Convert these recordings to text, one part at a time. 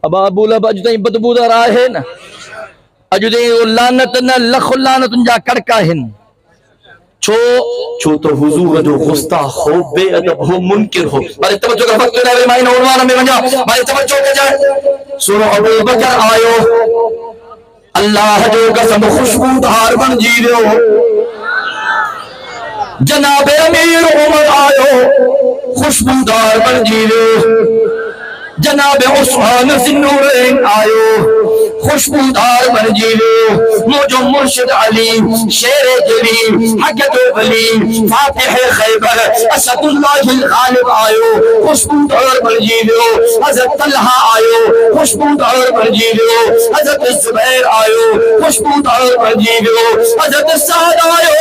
ابا ابو لہب اج تائیں بدبودار آہے نا، اج تائیں لعنت نہ لکھ لعنتن جا کڑکا ہن. چھو تو حضور جو گستاخ ہو، بے ادب ہو، منکر ہو. بھائی توجہ کا وقت نہ مائن عنوان میں ونجا، بھائی توجہ کے جائے. سورہ ابو بکر آیو، اللہ جو قسم خوشبودار بن جیویو. جناب امیر عمر آیو، خوشبودار بن جیویو. جناب عثمان ذوالنورین آیو، خوشبودار بن جیویو. موجو مرشد علی، شیر جلیل، حجت ولی، فاتح خیبر، اسد اللہ الغالب آیو، خوشبودار بن جیویو. حضرت طلحہ آیو، خوشبودار بن جیویو. حضرت زبیر آیو، خوشبودار بن جیویو. حضرت سعد آیو،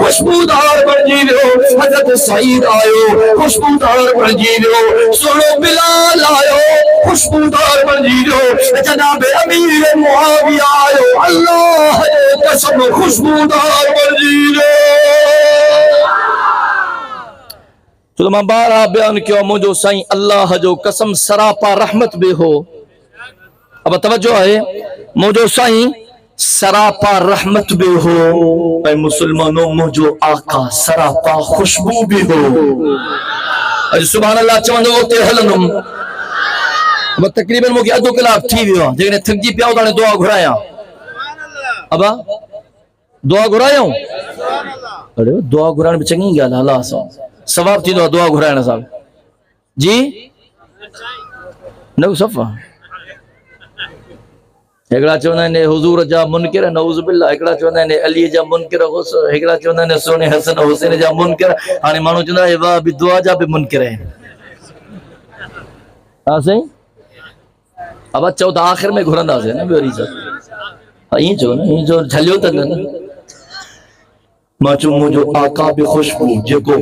خوشبودار بن جیویو. حضرت سعید آیو، خوشبودار بن جیویو. سنو بلال آیو، خوشبودار بن جیویو. جناب امیر معاویہ آیو، اللہ قسم خوشبودار بن جیویو. تو میں بارہ بیان کیا مجھو سائیں اللہ جو قسم سراپا رحمت بے ہو. اب توجہ ہے، مجھو سائیں سراپا رحمت بے ہو. اے مسلمانوں مجھو آقا سراپا خوشبو بھی ہو. اج سبحان اللہ چوندو وقت ہلنم. اب تقریباً موکی ادو کلاک تھی ویو جیکنے تھک جی پیاؤ دانے دعا گھرایا. ابا دعا گھرایا ہوں، ارے دعا گھرانے بچنگی گیا اللہ سا ثواب تھی دعا گھرایا صاحب جی. نو صفا ایکڑا چوندہ نے حضور جا منکر نعوذ باللہ، ایکڑا چوندہ نے علی جا منکر غص، ایکڑا چوندہ نے سونے حسن حسین جا منکر. آنے مانو چوندہ ہے واہ بھی دعا جا بھی منکر ہے. ہاں صحیح. اب چوتھ آخر میں گھرن آزے نا بیوری صاحب یہ جو نا یہ جو جھلیو تک نا ماچو مجھو آقا بھی خوشبو جے کو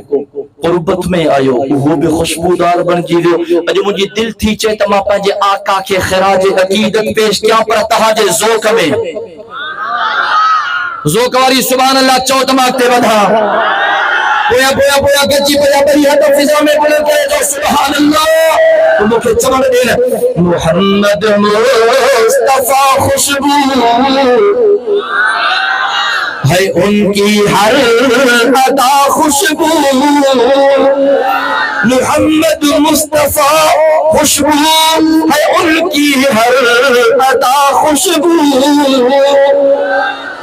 قربت میں آئیو وہ بھی خوشبودار بن جیویو. اجو مجھے دل تھی چاہتا ماں پانجے آقا کے خراج عقیدت پیش کیا پر تہاجے ذوق میں ذوق واری سبحان اللہ چوتھ مانگتے بدھا. بویا بویا بویا گجی بویا بری ہے تو فضا میں بلے گئے جو سبحان اللہ. تو مکھے چمڑ دینا محمد مصطفیٰ خوشبو ہے ان کی ہر ادا خوشبو. محمد مصطفیٰ خوشبو ہے ان کی ہر ادا خوشبو.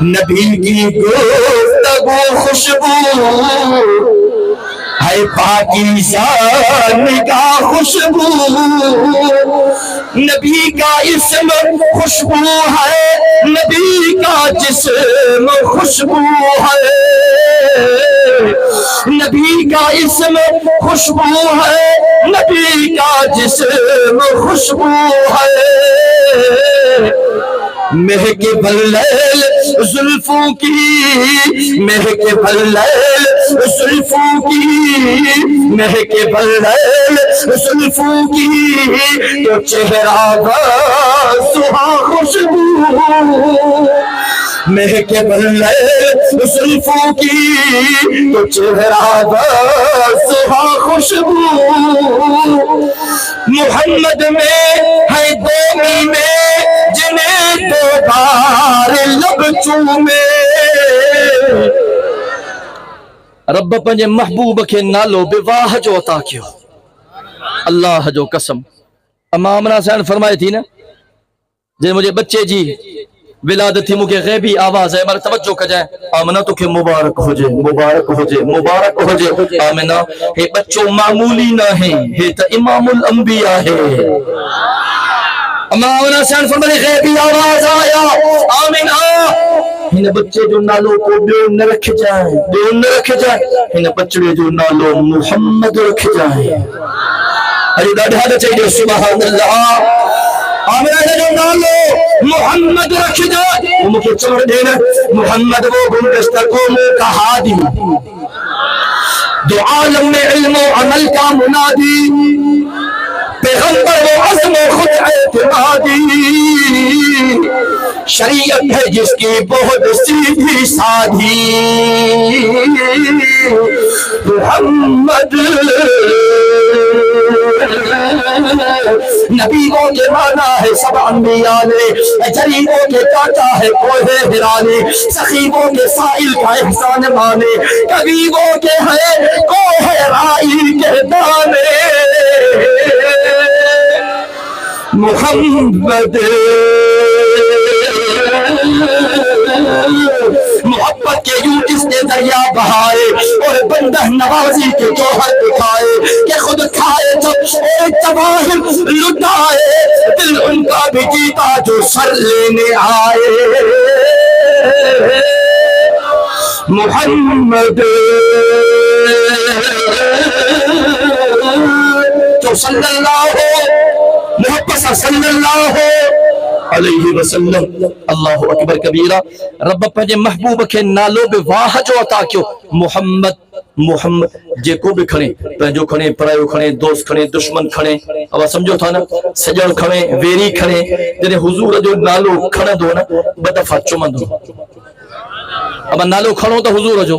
نبی کی گفتگو خوشبو ہے پاکیزہ نگاہ خوشبو. نبی کا اسم خوشبو ہے، نبی کا جسم خوشبو ہے. نبی کا اسم خوشبو ہے، نبی کا جسم خوشبو ہے. مہک بلیل زلفوں کی، مہک بلیل زلفوں کی، مہک بلیل زلفوں کی تو چہرہ سہا خوشبو. مہک بلیل زلفوں کی تو چہرہ سہا خوشبو. محمد میں ہے دو مینے جنہیں دو بار لب چومے. رب پنجے محبوب کے نالو بے واہ جو عطا کیو. اللہ جو قسم اما آمنہ سین فرمائے تھی نا جے مجھے بچے جی ولادت تھی مجھے غیبی آواز ہے ہمارے توجہ کا جائے. آمنہ تو کہ مبارک ہو جائے مبارک ہو جائے مبارک ہو جائے. آمنہ ہے بچوں معمولی نہ ہیں، ہے تا امام الانبیاء ہے. اما آمنہ سین فرمائے غیبی آواز آیا آمنہ ہن بچے جو نالو کو بیو نہ رکھ جائیں، بیو نہ رکھ جائیں. ہن بچڑے جو نالو محمد رکھ جائیں. ارے داڑھا چاہیے سبحان اللہ. آمنہ جو نالو محمد رکھ جائے وہ مجھے چھوڑ دینا. محمد وہ گلدستہ قوموں کا ہادی، دو عالم میں علم و عمل کا منادی، پیغمبر وہ عزم و خود اعتمادی. شریعت ہے جس کی بہت سیدھی سادھی محمد نبیوں کے مانا ہے سب انبیاء نے غریبوں کے کاٹا ہے کوہ ہرا نے سخیوں کے سائل کا احسان مانے کبیبوں کے ہے کوہ رائی کے دانے محمد محبت کے یوں جس نے دریا بہائے اور بندہ نوازی کے جوہر دکھائے کہ خود کھائے تو ایک تباہم لٹائے دل ان کا بھی جیتا جو سر لینے آئے محمد تو صلی اللہ محبت صلی اللہ علیہ وسلم اللہ اکبر کبیرہ رب پنجے محبوب کے نالو بے واہ جو عطا کیو محمد محمد جے کو بھی کھڑے پنجو کھڑے پرایو کھڑے دوست کھڑے دشمن کھڑے اب سمجھو تھا نا سجڑ کھڑے ویری کھڑے جنہیں حضور جو نالو کھڑا دو نا بدفع چمن دو اب نالو کھڑو تو حضور جو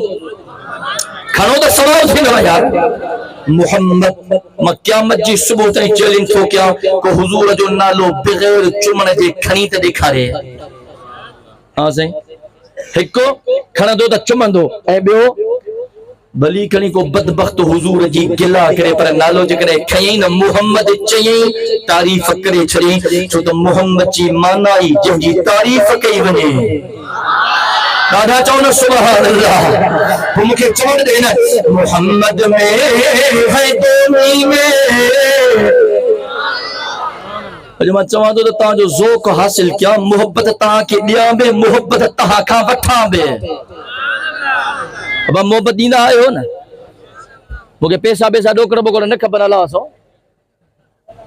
کھڑو تو سوال تھی نا یار محمد میں قیامت جی صبح تائیں چیلنج تھو کیا کو حضور جو نالو بغیر چمن جے کھنی تے دکھارے ہاں سہیں ہکو کھڑا دو تا چمن دو اے بیو بلی کھنی کو بدبخت حضور جی گلا کرے پر نالو جے کرے کھئیں نہ محمد چئیں تعریف کرے چھڑیں چھو تو محمد جی مانائی جن جی تعریف کئی بنے دادا چاہنا سبحان اللہ وہ مکھے چوڑ دینا محمد میں ہے دونی میں جو میں چاہاں دو تاں جو ذوق حاصل کیا محبت تاں کے دیا بے محبت تاں کا وٹھا بے اب محبت دینا آئے ہو نا مکھے پیسہ بیسہ ڈوکر بکر نکھ بنا لا سو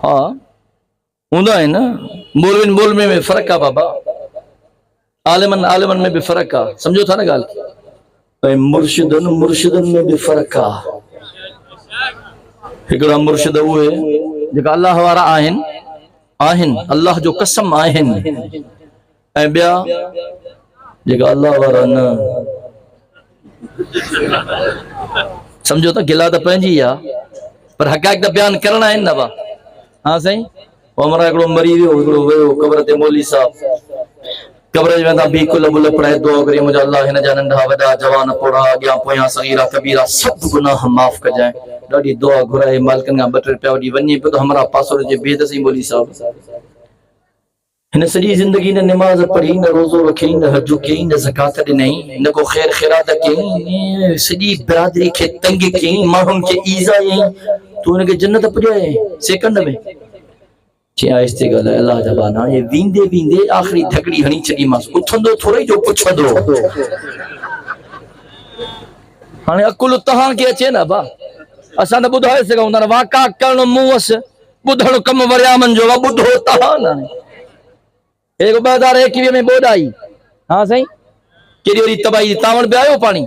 ہاں ہوندہ ہے نا مولوین میں فرق ہے بابا عالمن میں بھی فرق ہے سمجھو تھا نا گال مرشدن میں بھی فرق ہے ہکڑا مرشد ہوئے جکا اللہ وارا آہن اللہ جو قسم آہن اے بیا جکا اللہ وارا نا سمجھو تا گلا تا پہنجی یا پر حقائق تا بیان کرنا ہے نا با ہاں سہیں وہ ہمارا اکڑو مریض ہو اکڑو ویو قبرت مولی صاحب قبر میں دا بھی کل بل پڑھے دعا کری مجھے اللہ ہی نہ جانندہ ودا جوان پڑھا گیا پویاں صغیرہ کبیرہ سب گناہ معاف کر جائیں ڈاڑی دعا گھرائے مالکن کا بٹر پیاوڑی ونی پہ تو ہمارا پاسور جے بید سی مولی صاحب ہن سری زندگی نے نماز پڑھی نہ روزو رکھی نہ حج کی نہ زکات نہیں نہ کو خیر خیرات کی سری برادری کے تنگ کی ماہم کے ایزا ہیں تو ان کے جنت پجائے سیکنڈ میں چی آئستے گل ہے اللہ جبانا یہ ویندے آخری دھکڑی ہنی چلی ماس اتھندو تھوڑے جو پچھ دو ہانے اکل اتحان کے اچھے نا با اسا نہ بدھائے سے گا انہاں واقع کرن موس بدھڑ کم وریامن جو بدھو تحان ایک بہدار ہے کہ میں بود آئی ہاں سہیں کیری وری تباہی تاون پہ آئیو پانی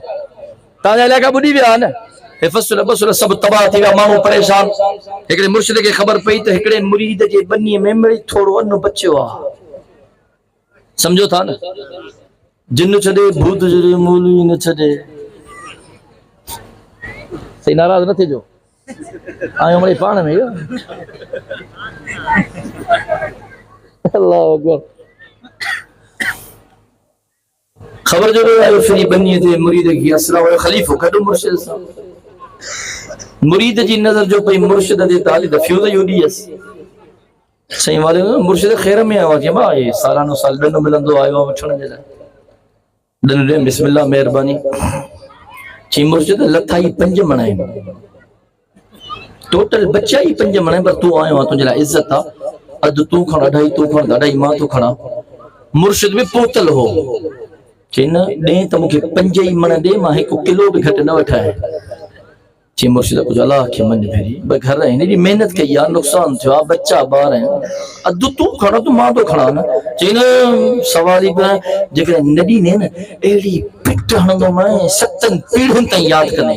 تاجا علاقہ بڑی بھی آنا فصل بصل سب تباہ تھی گا مانو پریشان ایکڑے مرشد کے خبر پئی تو ایکڑے مرید جے بنی میں مری تھوڑو انو بچو آ سمجھو تھا نا جن چھڑے بھوت جڑے مولوی نہ چھڑے صحیح ناراض نہ تھے جو آئے ہمارے پان میں اللہ اکبر خبر جو رہے فری بنی تھے مرید کی اسرا و خلیفہ کڈو مرشد صاحب مرید جی نظر جو پئی مرشد دے تالی دا فیوز یودی اس صحیح والے مرشد خیر میں آواز جما اے سالانو سال ڈنو ملندو آیو وٹھن دے ڈن دے بسم اللہ مہربانی چی مرشد لتھائی پنج منائیں ٹوٹل بچہ ہی پنج منائیں پر تو آئے ہو تجھے عزت تھا اد تو کھڑا ڈھائی تو کھڑا ڈھائی ماں تو کھڑا مرشد میں پوتل ہو چین ڈیں تو مکھے پنج ہی من دے ماں کو کلو بھی گھٹ نہ وٹھا ہے چی مرشد کو اللہ کے من بھیری بے گھر رہے ہیں محنت کے یا نقصان تھا بچہ بار ہیں اد تو کھڑا تو ماں تو کھڑا نا چین سوالی پر جگہ نڈی نے نا ایڑی پٹ ہنگو میں ستن پیڑھن تائیں یاد کرنے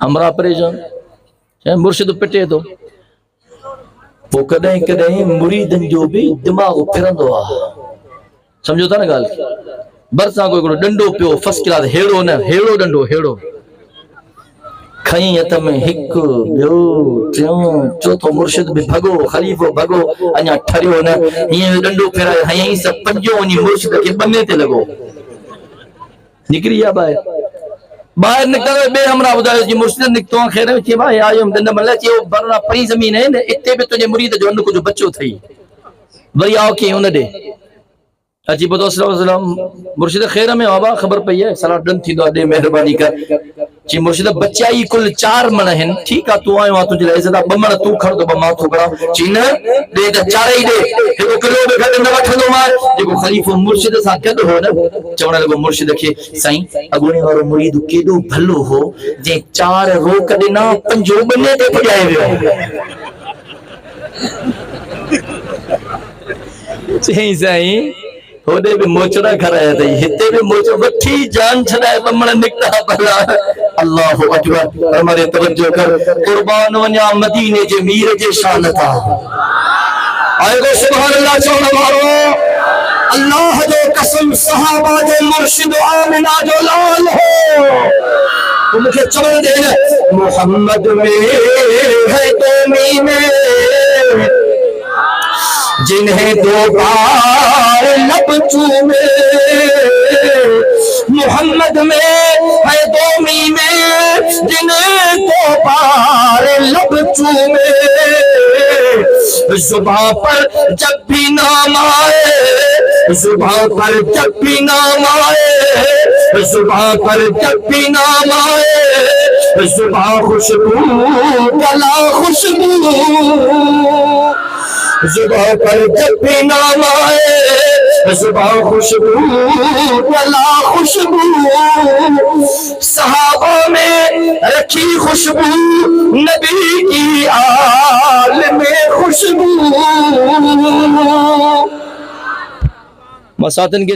ہمرا پریشان مرشد پٹے تو پو کدیں کدیں مریدن جو بھی دماغ پھرندو سمجھو تھا نا گال برساں کوئی ڈنڈو پیو فرسٹ کلاس ہیڑو نہ ہیڑو ڈنڈو ہیڑو کھائیں اتم ہک بیو ٹیوں چوتھو مرشد بھی بھگو خلیفو بھگو انیا ٹھریو نہ یہ ڈنڈو پھرائے ہائیں سب پنجو ونی مرشد کے بنے تے لگو نکری یا باہر نکتا ہے بے ہمراہ بدائے جی مرشد نکتوں خیر ہے کہ بھائی آئیم دندہ ملہ چیئے برنا پری زمین ہے اتے بھی تجھے مرید جو انہوں کو جو بچوں تھئی بھائی آؤ کی انہوں دے اچھی بتو صلی اللہ علیہ وسلم مرشد خیر میں آبا خبر پئی ہے صلاح ڈن تھی دو دے مہربانی کر چی مرشد بچائی کل 4 من ہیں ٹھیک ہے تو آئے وہاں تجھے لئے صدا بمن تو کھڑ دو بماں تو کھڑا چینہ دے دا 4 ہی دے ایک کلو بے گھڑے نہ بٹھا دو مار دیکھو خلیف مرشد ساتھ کہہ دو ہو نا چوڑا لگو مرشد کے سائیں اگونے اور مرید کے دو بھلو ہو جے 4 روک دینا 5 بنے دے پجائے ہوئے چہیں سائیں ہونے بھی موچڑا کھرایا تھی ہتے بھی موچڑا وٹھی جان چھڑائے بمڑا نکتا بھلا اللہ اکبر ہمارے توجہ کر قربان ونیا مدینے جے میر جے شان تھا آئے گو سبحان اللہ چوڑا مارو اللہ جو قسم صحابہ جو مرشد آمنہ جو لال ہو تو مجھے چوڑ دے محمد میں ہے دومی میں جنہیں 2 بار لب چومے محمد میں ہے دومی میں جنہیں 2 بار لب چومے زباں پر جب بھی نام آئے زباں پر جب بھی نام آئے زباں پر جب بھی نام آئے زباں خوشبو گلا خوشبو زباں پر جب بھی نام آئے زباں خوشبو گلا خوشبو صحابہ میں رکھی خوشبو نبی کی آل میں خوشبو مساتن کے